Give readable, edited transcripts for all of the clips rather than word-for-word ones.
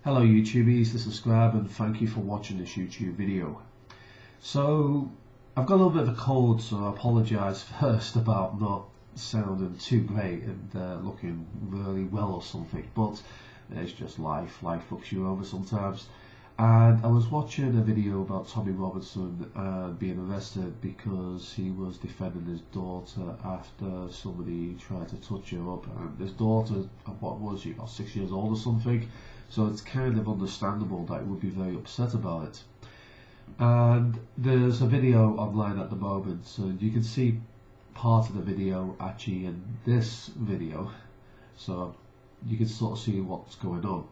Hello YouTubies, subscribe and thank you for watching this YouTube video. So I've got a little bit of a cold, so I apologise first about not sounding too great and looking really well or something, but it's just life fucks you over sometimes. And I was watching a video about Tommy Robinson being arrested because he was defending his daughter after somebody tried to touch her up, and his daughter, what was she, about 6 years old or something, so it's kind of understandable that he would be very upset about it. And there's a video online at the moment, so you can see part of the video actually in this video, so you can sort of see what's going on.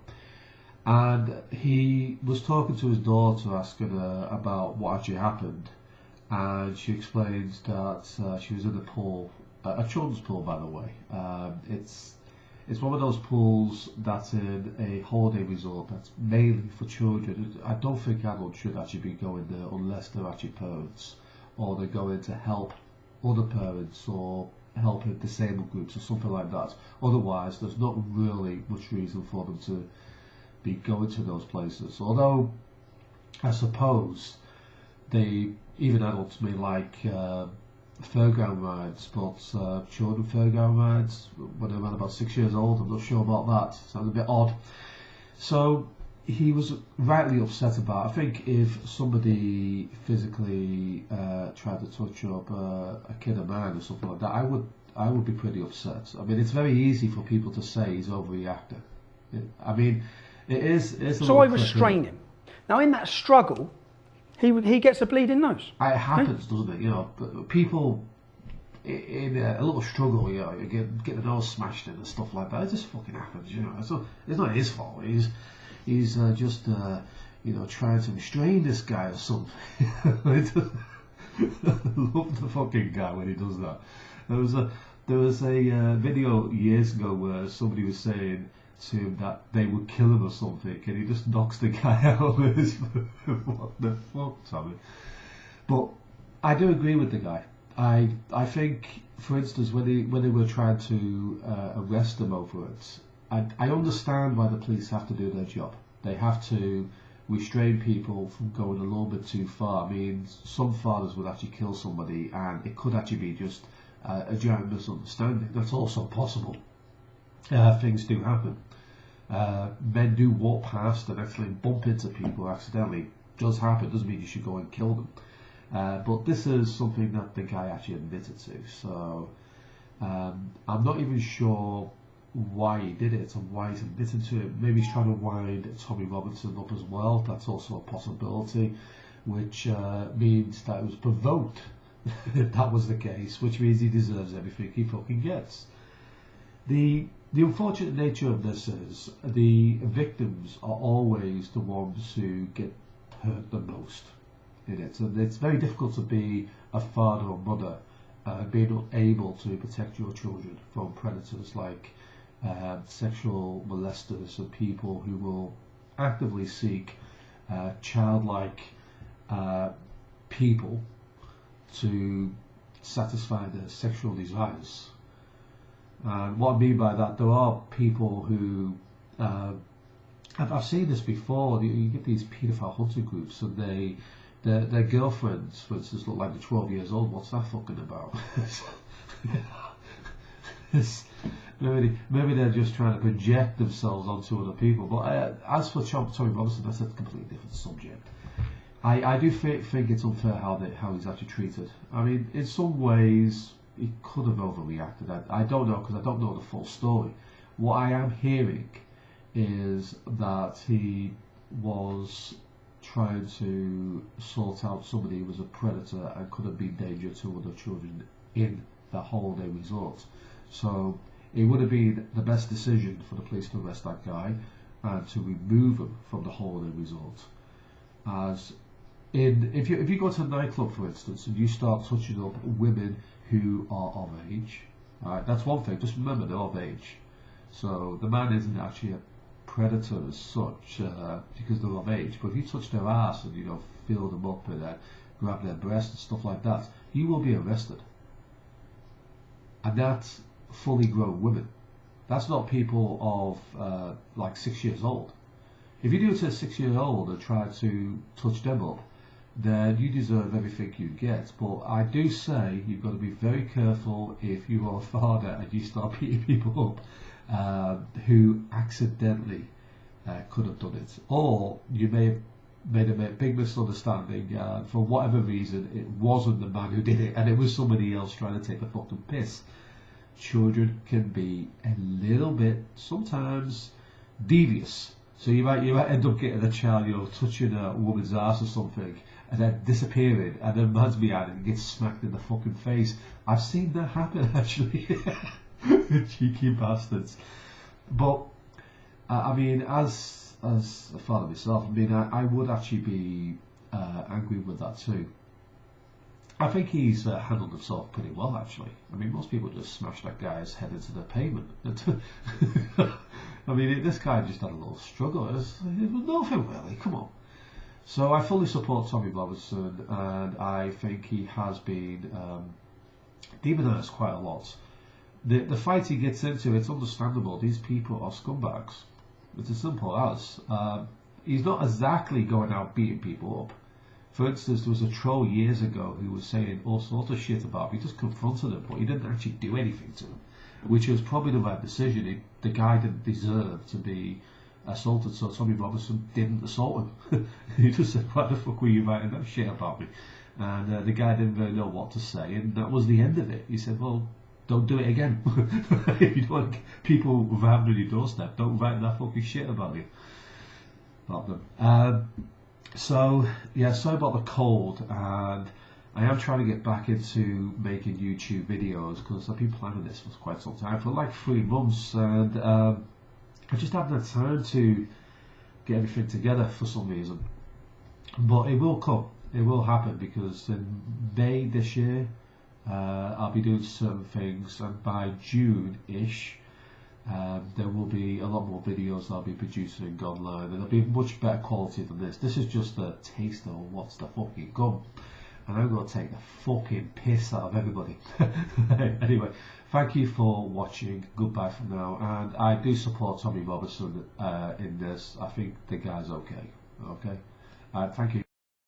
And he was talking to his daughter, asking her about what actually happened, and she explains that she was in a pool, a children's pool by the way. It's one of those pools that's in a holiday resort that's mainly for children. I don't think adults should actually be going there unless they're actually parents, or they're going to help other parents or helping disabled groups or something like that. Otherwise there's not really much reason for them to be going to those places. Although I suppose even adults may like fairground rides, but children fairground rides when they're around about 6 years old, I'm not sure about that. Sounds a bit odd. So he was rightly upset about it. I think if somebody physically tried to touch up a kid of mine or something like that, I would be pretty upset. I mean, it's very easy for people to say he's overreacting. I mean, it is. So I restrain him. Now in that struggle, he gets a bleeding nose. It happens, doesn't it? You know, but people in a little struggle, you know, you get the nose smashed in and stuff like that. It just fucking happens, you know. So it's not his fault. He's just you know, trying to restrain this guy or something. I love the fucking guy when he does that. There was a video years ago where somebody was saying to him that they would kill him or something, and he just knocks the guy out with his what the fuck, Tommy? But I do agree with the guy. I think, for instance, when they were trying to arrest him over it, I understand why the police have to do their job. They have to restrain people from going a little bit too far. I mean, some fathers would actually kill somebody, and it could actually be just a giant misunderstanding. That's also possible. Things do happen. Men do walk past and actually bump into people accidentally. Does happen. Doesn't mean you should go and kill them. But this is something that the guy actually admitted to. So I'm not even sure why he did it and why he's admitted to it. Maybe he's trying to wind Tommy Robinson up as well. That's also a possibility, which means that it was provoked. If that was the case, which means he deserves everything he fucking gets. The unfortunate nature of this is the victims are always the ones who get hurt the most in it. And it's very difficult to be a father or mother being unable to protect your children from predators like sexual molesters and people who will actively seek childlike people to satisfy their sexual desires. And what I mean by that, there are people who I've seen this before. You get these paedophile hunter groups, and their girlfriends, for instance, look like they're 12 years old. What's that fucking about? Maybe they're just trying to project themselves onto other people. But as for Tommy Robinson, that's a completely different subject. I do think it's unfair how he's actually treated. I mean, in some ways, he could have overreacted. I don't know, because I don't know the full story. What I am hearing is that he was trying to sort out somebody who was a predator and could have been danger to other children in that holiday resort. So it would have been the best decision for the police to arrest that guy and to remove him from the holiday resort. As in, if you go to a nightclub, for instance, and you start touching up women who are of age, right, that's one thing. Just remember, they're of age. So the man isn't actually a predator as such because they're of age. But if you touch their ass and, you know, feel them up and grab their breasts and stuff like that, you will be arrested. And that's fully grown women. That's not people of like 6 years old. If you do it to a 6-year-old and try to touch them up, then you deserve everything you get. But I do say you've got to be very careful if you are a father and you start beating people up who accidentally could have done it. Or you may have made a big misunderstanding, and for whatever reason it wasn't the man who did it and it was somebody else trying to take the fucking piss. Children can be a little bit, sometimes, devious. So you might end up getting a child, you know, touching a woman's ass or something, and then disappearing, and then man's behind it and gets smacked in the fucking face. I've seen that happen, actually. Cheeky bastards. But I mean, as a father myself, I mean, I would actually be angry with that too. I think he's handled himself pretty well, actually. I mean, most people just smash that guy's head into the pavement. I mean, this guy just had a little struggle. It was nothing really, come on. So I fully support Tommy Robinson, and I think he has been demonised quite a lot. The fight he gets into, it's understandable. These people are scumbags. It's as simple as. He's not exactly going out beating people up. For instance, there was a troll years ago who was saying all sorts of shit about him. He just confronted him, but he didn't actually do anything to him, which was probably the right decision. The guy didn't deserve to be assaulted, so Tommy Robinson didn't assault him. He just said, "Why the fuck were you writing that shit about me?" And the guy didn't really know what to say, and that was the end of it. He said, "Well, don't do it again. If you don't like people around on your doorstep, don't write that fucking shit about you." About them. So yeah, sorry about the cold, and I am trying to get back into making YouTube videos because I've been planning this for quite some time, for like 3 months, and I just haven't had time to get everything together for some reason. But it will come, it will happen, because in May this year I'll be doing certain things, and by June-ish there will be a lot more videos I'll be producing online, and they'll be much better quality than this. This is just a taster of what's to fucking come, and I'm going to take the fucking piss out of everybody. Anyway, thank you for watching. Goodbye for now, and I do support Tommy Robinson in this. I think the guy's okay. Okay, thank you.